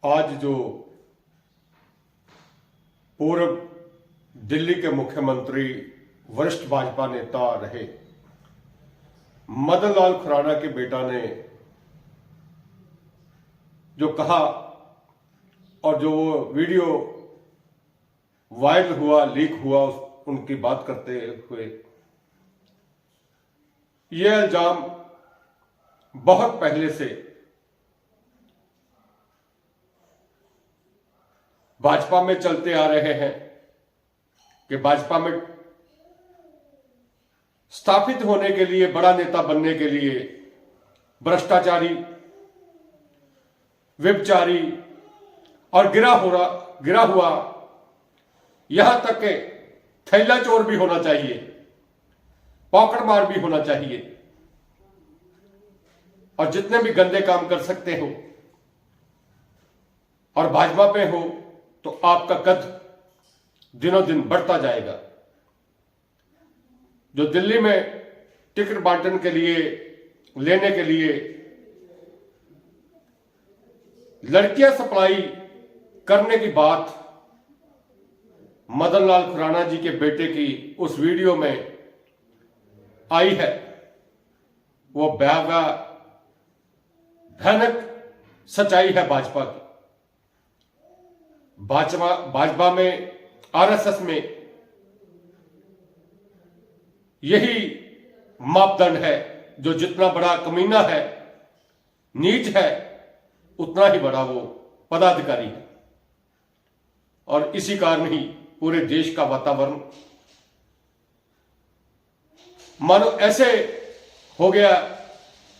आज जो पूर्व दिल्ली के मुख्यमंत्री वरिष्ठ भाजपा नेता रहे मदन लाल खुराना के बेटा ने जो कहा और जो वो वीडियो वायरल हुआ, लीक हुआ, उनकी बात करते हुए ये इल्जाम बहुत पहले से भाजपा में चलते आ रहे हैं कि भाजपा में स्थापित होने के लिए, बड़ा नेता बनने के लिए भ्रष्टाचारी, व्यभिचारी और गिरा हुआ यहां तक के थैला चोर भी होना चाहिए, पॉकेटमार भी होना चाहिए और जितने भी गंदे काम कर सकते हो और भाजपा पे हो तो आपका कद दिनों दिन बढ़ता जाएगा। जो दिल्ली में टिकट बांटने के लिए, लेने के लिए लड़कियां सप्लाई करने की बात मदन लाल खुराना जी के बेटे की उस वीडियो में आई है, वो भयानक सच्चाई है भाजपा की। भाजपा में, आरएसएस में यही मापदंड है। जो जितना बड़ा कमीना है, नीच है, उतना ही बड़ा वो पदाधिकारी है। और इसी कारण ही पूरे देश का वातावरण मानो ऐसे हो गया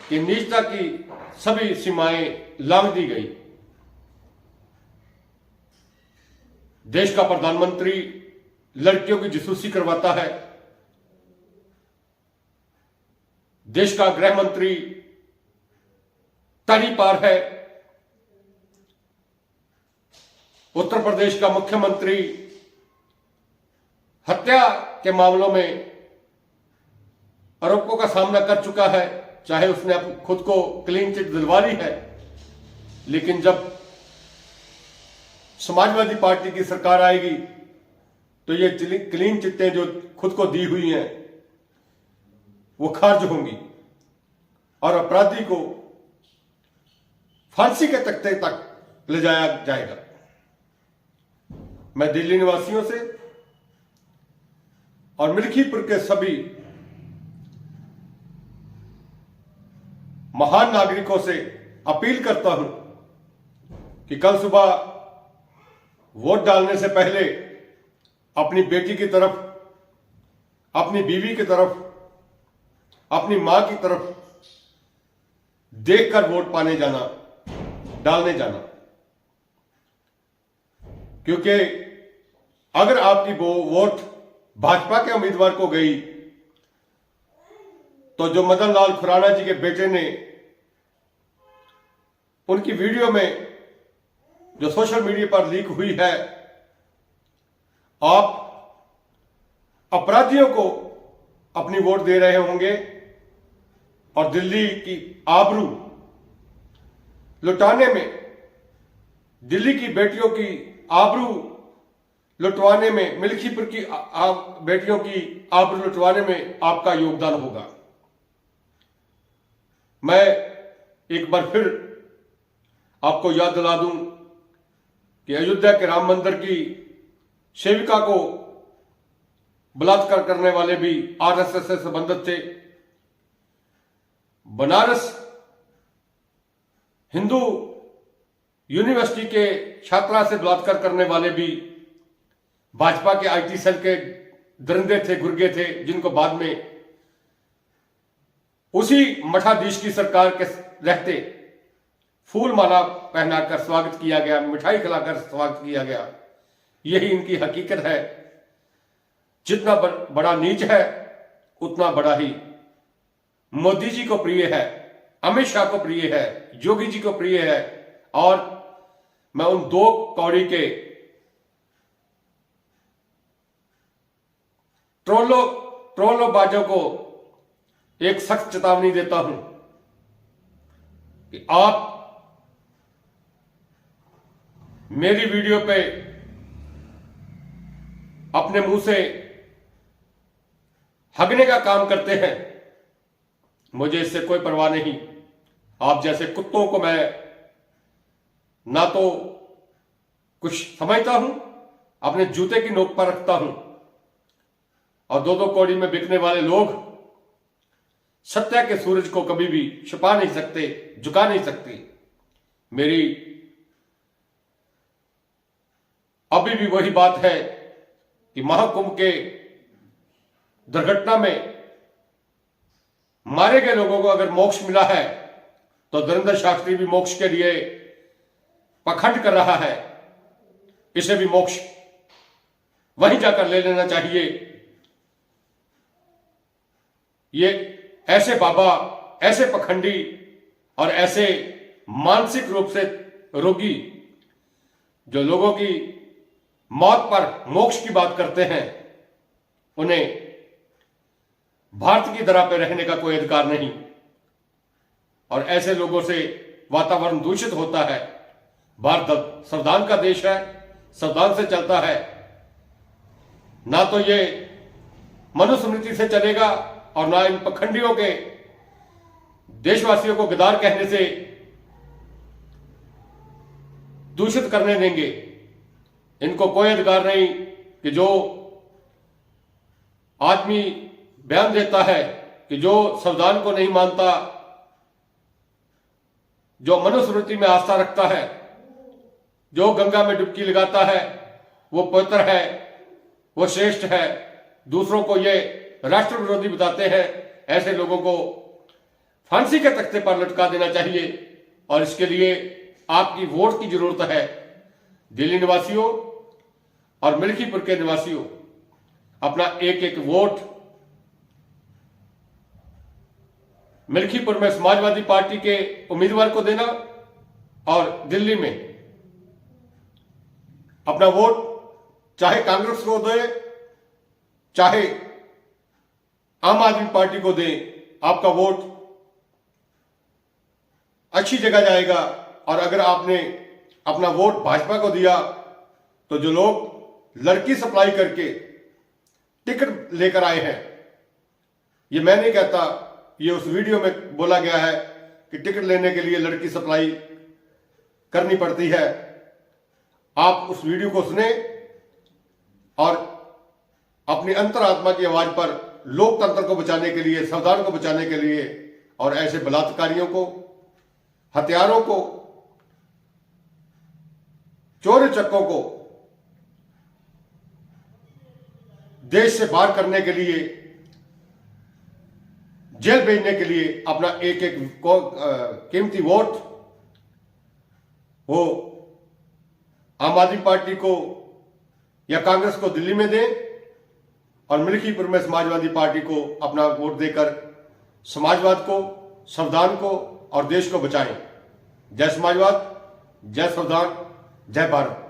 कि नीचता की सभी सीमाएं लांघ दी गई। देश का प्रधानमंत्री लड़कियों की जासूसी करवाता है, देश का गृह मंत्री तड़ी पार है, उत्तर प्रदेश का मुख्यमंत्री हत्या के मामलों में आरोपों का सामना कर चुका है, चाहे उसने खुद को क्लीन चिट दिलवा ली है, लेकिन जब समाजवादी पार्टी की सरकार आएगी तो ये क्लीन चिट्टें जो खुद को दी हुई हैं वो खारिज होंगी और अपराधी को फांसी के तख्ते तक ले जाया जाएगा। मैं दिल्ली निवासियों से और मिल्कीपुर के सभी महान नागरिकों से अपील करता हूं कि कल सुबह वोट डालने से पहले अपनी बेटी की तरफ, अपनी बीवी की तरफ, अपनी मां की तरफ देखकर वोट पाने जाना, डालने जाना। क्योंकि अगर आपकी वो वोट भाजपा के उम्मीदवार को गई तो जो मदन लाल खुराना जी के बेटे ने उनकी वीडियो में जो सोशल मीडिया पर लीक हुई है, आप अपराधियों को अपनी वोट दे रहे होंगे और दिल्ली की आबरू लुटाने में, दिल्ली की बेटियों की आबरू लुटवाने में, मिल्कीपुर की बेटियों की आबरू लुटवाने में आपका योगदान होगा। मैं एक बार फिर आपको याद दिला दूं कि अयोध्या के राम मंदिर की सेविका को बलात्कार करने वाले भी आरएसएस से संबंधित थे। बनारस हिंदू यूनिवर्सिटी के छात्रा से बलात्कार करने वाले भी भाजपा के आईटी सेल के दरिंदे थे, गुर्गे थे, जिनको बाद में उसी मठाधीश की सरकार के रहते फूल माला पहनाकर स्वागत किया गया, मिठाई खिलाकर स्वागत किया गया। यही इनकी हकीकत है। जितना बड़ा नीच है उतना बड़ा ही मोदी जी को प्रिय है, अमित शाह को प्रिय है, योगी जी को प्रिय है। और मैं उन दो कौड़ी के ट्रोलोबाजों को एक सख्त चेतावनी देता हूं कि आप मेरी वीडियो पे अपने मुंह से हगने का काम करते हैं, मुझे इससे कोई परवाह नहीं। आप जैसे कुत्तों को मैं ना तो कुछ समझता हूं, अपने जूते की नोक पर रखता हूं, और दो दो कौड़ी में बिकने वाले लोग सत्य के सूरज को कभी भी छुपा नहीं सकते, झुका नहीं सकते। मेरी अभी भी वही बात है कि महाकुंभ के दुर्घटना में मारे गए लोगों को अगर मोक्ष मिला है तो धीरेंद्र शास्त्री भी मोक्ष के लिए पखंड कर रहा है। इसे भी मोक्ष वहीं जाकर ले लेना चाहिए। ये ऐसे बाबा, ऐसे पखंडी और ऐसे मानसिक रूप से रोगी जो लोगों की मौत पर मोक्ष की बात करते हैं, उन्हें भारत की धरा पर रहने का कोई अधिकार नहीं। और ऐसे लोगों से वातावरण दूषित होता है। भारत संविधान का देश है, संविधान से चलता है। ना तो ये मनुस्मृति से चलेगा और ना इन पखंडियों के देशवासियों को गद्दार कहने से दूषित करने देंगे। इनको कोई अधिकार नहीं कि जो आदमी बयान देता है कि जो संविधान को नहीं मानता, जो मनुस्मृति में आस्था रखता है, जो गंगा में डुबकी लगाता है, वो पवित्र है, वो श्रेष्ठ है, दूसरों को ये राष्ट्र विरोधी बताते हैं, ऐसे लोगों को फांसी के तख्ते पर लटका देना चाहिए। और इसके लिए आपकी वोट की जरूरत है। दिल्ली निवासियों और मिल्कीपुर के निवासियों, अपना एक एक वोट मिल्कीपुर में समाजवादी पार्टी के उम्मीदवार को देना और दिल्ली में अपना वोट चाहे कांग्रेस को दे, चाहे आम आदमी पार्टी को दे। आपका वोट अच्छी जगह जाएगा। और अगर आपने अपना वोट भाजपा को दिया तो जो लोग लड़की सप्लाई करके टिकट लेकर आए हैं, ये मैं नहीं कहता, ये उस वीडियो में बोला गया है कि टिकट लेने के लिए लड़की सप्लाई करनी पड़ती है। आप उस वीडियो को सुने और अपनी अंतरात्मा की आवाज पर लोकतंत्र को बचाने के लिए, संविधान को बचाने के लिए और ऐसे बलात्कारियों को, हत्यारों को, चोर चक्कों को देश से बाहर करने के लिए, जेल भेजने के लिए अपना एक एक कीमती वोट वो आम आदमी पार्टी को या कांग्रेस को दिल्ली में दें और मिल्कीपुर में समाजवादी पार्टी को अपना वोट देकर समाजवाद को, संविधान को और देश को बचाएं। जय समाजवाद, जय संविधान, जय भारत।